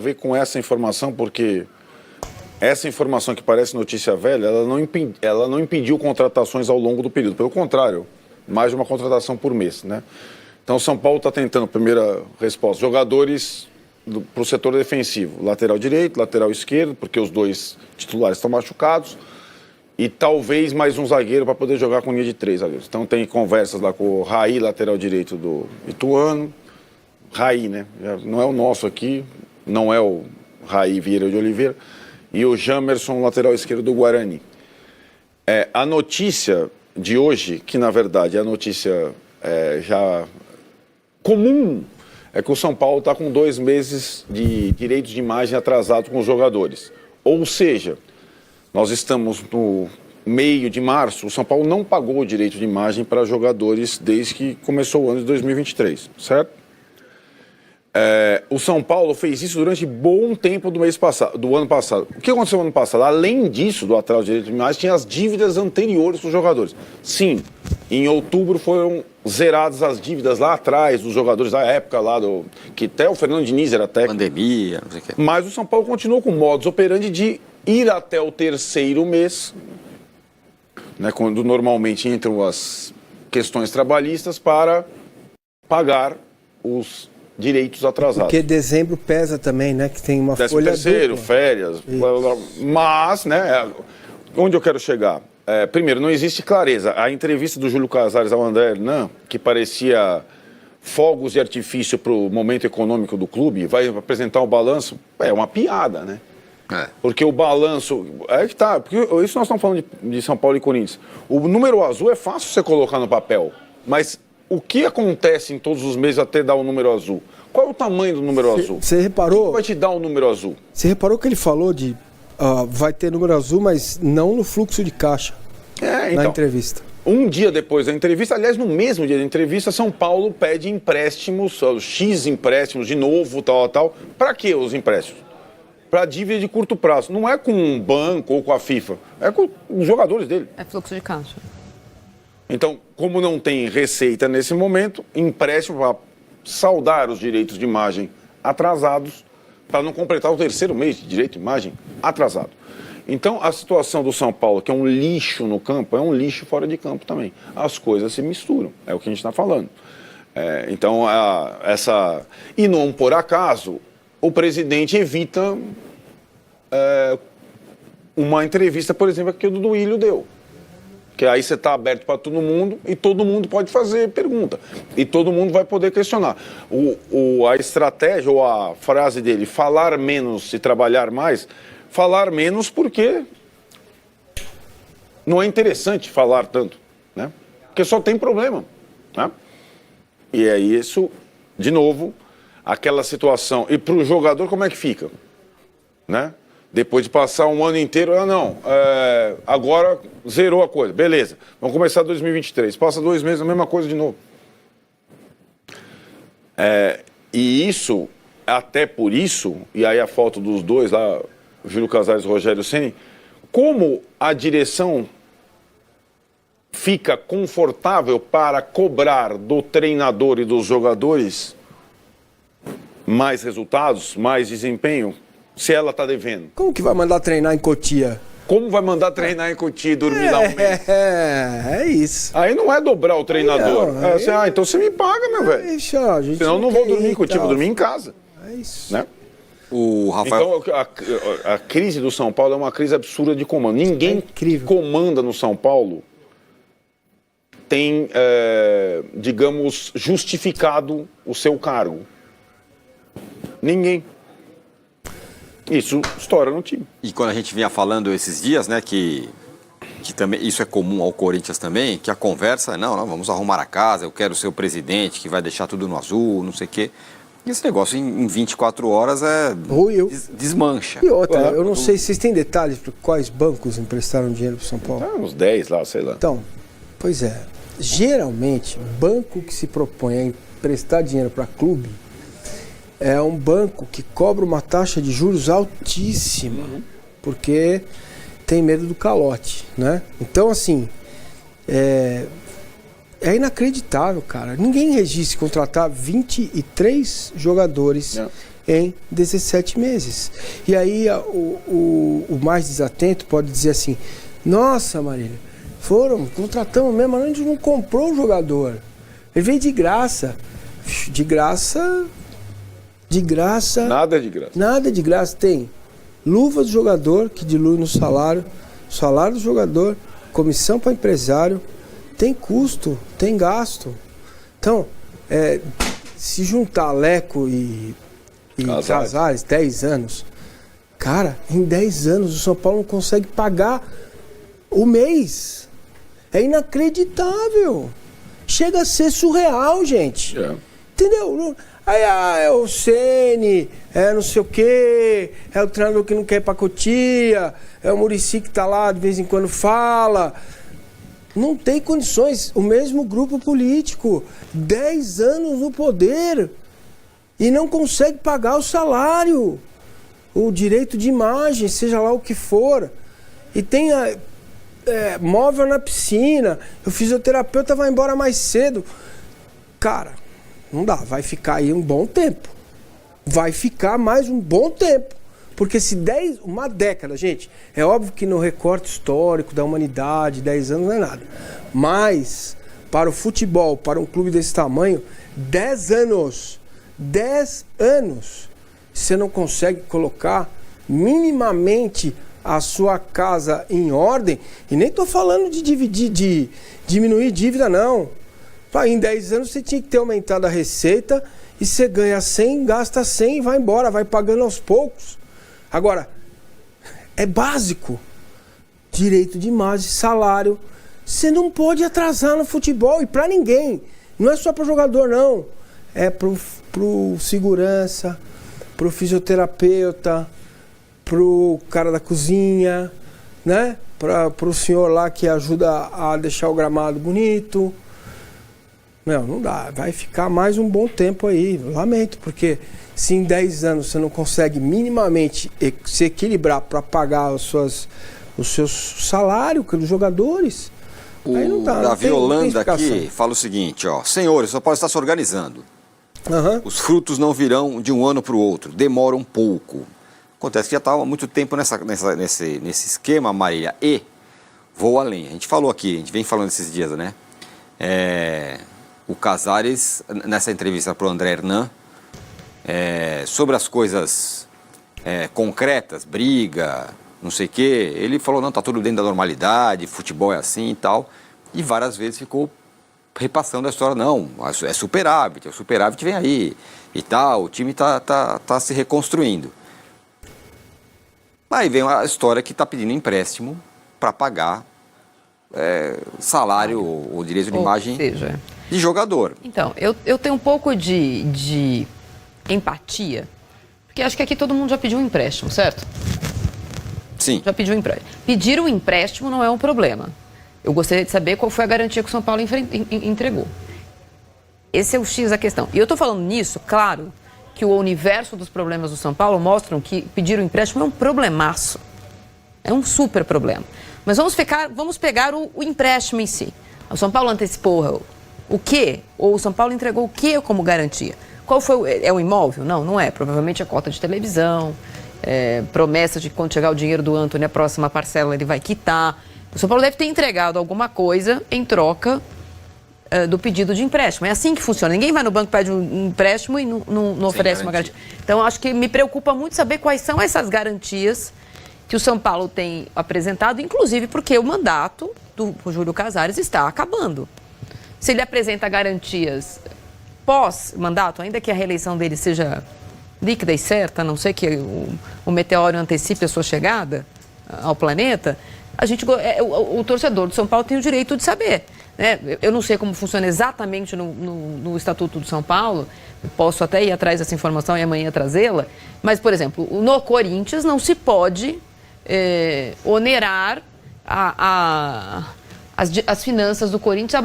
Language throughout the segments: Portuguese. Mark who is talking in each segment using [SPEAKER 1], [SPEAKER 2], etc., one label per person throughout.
[SPEAKER 1] ver com essa informação, porque essa informação que parece notícia velha, ela não impediu contratações ao longo do período. Pelo contrário, mais de uma contratação por mês, né? Então, o São Paulo está tentando, primeira resposta, jogadores para o setor defensivo. Lateral direito, lateral esquerdo, porque os dois titulares estão machucados. E talvez mais um zagueiro para poder jogar com linha de 3 zagueiros. Então, tem conversas lá com o Raí, lateral direito do Ituano. Raí, né? Não é o nosso aqui, não é o Raí Vieira de Oliveira. E o Jamerson, lateral esquerdo do Guarani. A notícia de hoje, que na verdade é a notícia já comum, é que o São Paulo está com 2 meses de direitos de imagem atrasados com os jogadores. Ou seja, nós estamos no meio de março, o São Paulo não pagou o direito de imagem para jogadores desde que começou o ano de 2023, certo? O São Paulo fez isso durante bom tempo do ano passado. O que aconteceu no ano passado? Além disso, do atraso de direito de imagem, tinha as dívidas anteriores dos jogadores. Sim, em outubro foram zeradas as dívidas lá atrás dos jogadores da época lá, que até o Fernando Diniz era técnico.
[SPEAKER 2] Pandemia, não sei o quê.
[SPEAKER 1] Mas o São Paulo continuou com o modus operandi de ir até o 3º mês, né, quando normalmente entram as questões trabalhistas, para pagar os direitos atrasados.
[SPEAKER 3] Porque dezembro pesa também, né? Que tem uma folha
[SPEAKER 1] 13º,
[SPEAKER 3] dupla.
[SPEAKER 1] férias, blá, blá, blá. Mas, né, onde eu quero chegar? Primeiro, não existe clareza. A entrevista do Júlio Casares ao André Hernan, que parecia fogos de artifício para o momento econômico do clube, vai apresentar o balanço, é uma piada, né? Porque o balanço... que tá, porque isso nós estamos falando de São Paulo e Corinthians. O número azul é fácil você colocar no papel, mas o que acontece em todos os meses até dar o número azul? Qual é o tamanho do número azul?
[SPEAKER 3] Você reparou?
[SPEAKER 1] O que vai te dar o número azul?
[SPEAKER 3] Você reparou que ele falou de vai ter número azul, mas não no fluxo de caixa na entrevista.
[SPEAKER 1] Um dia depois da entrevista, aliás, no mesmo dia da entrevista, São Paulo pede empréstimos, X empréstimos de novo, tal. Para que os empréstimos? Para dívida de curto prazo. Não é com um banco ou com a FIFA, é com os jogadores dele.
[SPEAKER 4] É fluxo de caixa.
[SPEAKER 1] Então, como não tem receita nesse momento, empréstimo para saldar os direitos de imagem atrasados, para não completar o 3º mês de direito de imagem atrasado. Então, a situação do São Paulo, que é um lixo no campo, é um lixo fora de campo também. As coisas se misturam, é o que a gente está falando. Então, e não por acaso, o presidente evita uma entrevista, por exemplo, que o Duílio deu. Que aí você está aberto para todo mundo e todo mundo pode fazer pergunta. E todo mundo vai poder questionar. A estratégia ou a frase dele, falar menos e trabalhar mais, falar menos porque não é interessante falar tanto, né? Porque só tem problema, né? E é isso, de novo, aquela situação. E para o jogador, como é que fica? Né? Depois de passar um ano inteiro, agora zerou a coisa, beleza, vamos começar 2023, passa 2 meses, a mesma coisa de novo. E isso, até por isso, e aí a foto dos dois lá, Júlio Casares e Rogério Ceni, como a direção fica confortável para cobrar do treinador e dos jogadores mais resultados, mais desempenho, se ela está devendo.
[SPEAKER 3] Como que vai mandar treinar em Cotia?
[SPEAKER 1] Como vai mandar treinar em Cotia e dormir lá um mês?
[SPEAKER 3] É isso.
[SPEAKER 1] Aí não é dobrar o treinador.
[SPEAKER 3] Não,
[SPEAKER 1] então você me paga, meu velho.
[SPEAKER 3] Senão
[SPEAKER 1] eu não vou dormir em Cotia, vou dormir em casa.
[SPEAKER 3] É isso.
[SPEAKER 1] Né?
[SPEAKER 2] O Rafael...
[SPEAKER 1] Então, a crise do São Paulo é uma crise absurda de comando. Ninguém que comanda no São Paulo tem, digamos, justificado o seu cargo. Ninguém. Isso estoura no time.
[SPEAKER 2] E quando a gente vinha falando esses dias, né, que também isso é comum ao Corinthians também, que a conversa, não, vamos arrumar a casa, eu quero ser o presidente que vai deixar tudo no azul, não sei o quê. E esse negócio em 24 horas desmancha.
[SPEAKER 3] E outra, eu não sei se vocês têm detalhes para quais bancos emprestaram dinheiro para São Paulo.
[SPEAKER 1] Uns 10 lá, sei lá.
[SPEAKER 3] Então, pois é, geralmente, banco que se propõe a emprestar dinheiro para clube é um banco que cobra uma taxa de juros altíssima, porque tem medo do calote, né? Então, assim, é inacreditável, cara. Ninguém resiste contratar 23 jogadores em 17 meses. E aí o mais desatento pode dizer assim, nossa, Marília, contratamos mesmo, mas a gente não comprou o jogador. Ele veio de graça. De graça...
[SPEAKER 1] Nada é de graça.
[SPEAKER 3] Nada de graça. Tem luva do jogador, que dilui no salário do jogador, comissão para empresário, tem custo, tem gasto. Então, se juntar Leco e Casares, 10 anos, cara, em 10 anos o São Paulo não consegue pagar o mês. É inacreditável. Chega a ser surreal, gente. Entendeu? Aí é o Ceni, é não sei o quê, é o treinador que não quer ir pra Cotia, é o Muricy que tá lá de vez em quando fala. Não tem condições. O mesmo grupo político, 10 anos no poder e não consegue pagar o salário, o direito de imagem, seja lá o que for. E tem móvel na piscina, o fisioterapeuta vai embora mais cedo. Cara, não dá, vai ficar aí um bom tempo. Vai ficar mais um bom tempo. Porque se uma década, gente, é óbvio que no recorte histórico da humanidade, 10 anos não é nada. Mas, para o futebol, para um clube desse tamanho, 10 anos, você não consegue colocar minimamente a sua casa em ordem. E nem estou falando de diminuir dívida, não. Em 10 anos você tinha que ter aumentado a receita e você ganha 100, gasta 100 e vai embora, vai pagando aos poucos. Agora, é básico. Direito de imagem, salário. Você não pode atrasar no futebol e para ninguém. Não é só para o jogador, não. É pro segurança, pro fisioterapeuta, pro cara da cozinha, né? Pro senhor lá que ajuda a deixar o gramado bonito. Não dá, vai ficar mais um bom tempo aí, lamento, porque se em 10 anos você não consegue minimamente se equilibrar para pagar os seus salários dos jogadores, aí não dá.
[SPEAKER 2] Davi Holanda aqui fala o seguinte, senhores, só pode estar se organizando. Os frutos não virão de um ano para o outro, demora um pouco. Acontece que já estava há muito tempo nesse esquema, Marília, e vou além. A gente falou aqui, a gente vem falando esses dias, né? O Casares, nessa entrevista para o André Hernan, sobre as coisas concretas, briga, não sei o quê, ele falou, não, tá tudo dentro da normalidade, futebol é assim e tal, e várias vezes ficou repassando a história, não, é superávit, o superávit vem aí e tal, o time tá se reconstruindo. Aí vem a história que está pedindo empréstimo para pagar salário ou direito de imagem de jogador.
[SPEAKER 4] Então, eu tenho um pouco de empatia, porque acho que aqui todo mundo já pediu um empréstimo, certo?
[SPEAKER 2] Sim.
[SPEAKER 4] Já pediu um empréstimo. Pedir um empréstimo não é um problema. Eu gostaria de saber qual foi a garantia que o São Paulo entregou. Esse é o X da questão. E eu estou falando nisso, claro, que o universo dos problemas do São Paulo mostram que pedir um empréstimo é um problemaço. É um super problema. Mas vamos pegar o empréstimo em si. O São Paulo antecipou o quê? Ou o São Paulo entregou o quê como garantia? Qual foi? É o imóvel? Não é. Provavelmente a cota de televisão, promessa de que quando chegar o dinheiro do Antony, a próxima parcela ele vai quitar. O São Paulo deve ter entregado alguma coisa em troca do pedido de empréstimo. É assim que funciona. Ninguém vai no banco, pede um empréstimo e não oferece uma garantia. Então, acho que me preocupa muito saber quais são essas garantias que o São Paulo tem apresentado, inclusive porque o mandato do Júlio Casares está acabando. Se ele apresenta garantias pós-mandato, ainda que a reeleição dele seja líquida e certa, a não ser que o meteoro antecipe a sua chegada ao planeta, o torcedor do São Paulo tem o direito de saber. Né? Eu não sei como funciona exatamente no Estatuto do São Paulo, posso até ir atrás dessa informação e amanhã trazê-la, mas, por exemplo, no Corinthians não se pode onerar as finanças do Corinthians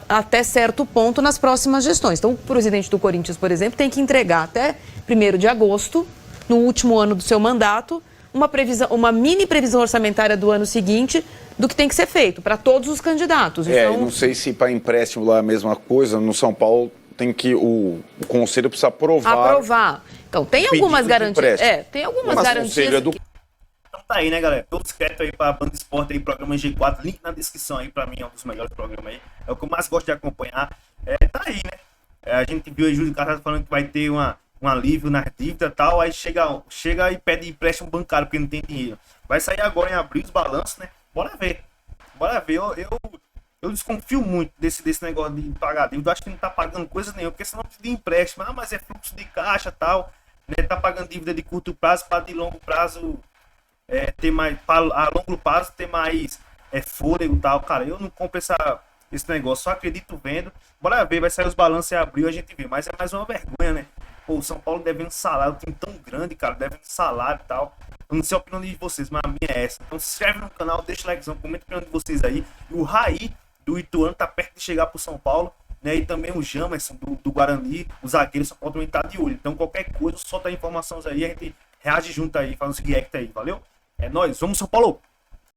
[SPEAKER 4] até certo ponto nas próximas gestões. Então, o presidente do Corinthians, por exemplo, tem que entregar até 1º de agosto, no último ano do seu mandato, uma mini previsão orçamentária do ano seguinte do que tem que ser feito para todos os candidatos.
[SPEAKER 1] Então, não sei se para empréstimo lá é a mesma coisa. No São Paulo tem que o conselho precisa
[SPEAKER 4] Aprovar. Então, tem
[SPEAKER 1] pedido
[SPEAKER 4] algumas
[SPEAKER 1] de
[SPEAKER 4] garantias.
[SPEAKER 1] empréstimo.
[SPEAKER 4] Tem algumas
[SPEAKER 1] Mas o
[SPEAKER 4] garantias.
[SPEAKER 1] conselho é do
[SPEAKER 5] Então tá aí, né, galera? Todo inscrito aí pra Band Esporte aí, programa G4, link na descrição aí, pra mim é um dos melhores programas aí. É o que eu mais gosto de acompanhar. Tá aí, né? A gente viu aí Júlio Casado falando que vai ter um alívio nas dívidas e tal, aí chega e pede empréstimo bancário porque não tem dinheiro. Vai sair agora em abril os balanços, né? Bora ver. Eu desconfio muito desse negócio de pagar dívida. Eu acho que não tá pagando coisa nenhuma, porque senão precisa de empréstimo. Mas é fluxo de caixa e tal. Né? Tá pagando dívida de curto prazo para de longo prazo ter mais. A longo prazo ter mais fôlego e tal. Cara, eu não compro esse negócio, só acredito vendo. Bora ver, vai sair os balanços em abril, a gente vê. Mas é mais uma vergonha, né? Pô, o São Paulo devendo salário, um time tão grande, cara, devendo salário e tal. Eu não sei a opinião de vocês, mas a minha é essa. Então se inscreve no canal, deixa o likezão, comenta a opinião de vocês aí. E o Raí do Ituano tá perto de chegar pro São Paulo, né? E também o Jamerson do Guarani, o zagueiro São Paulo também tá de olho. Então qualquer coisa, solta informações aí, a gente reage junto aí, faz uns react aí, valeu? É nóis, vamos São Paulo!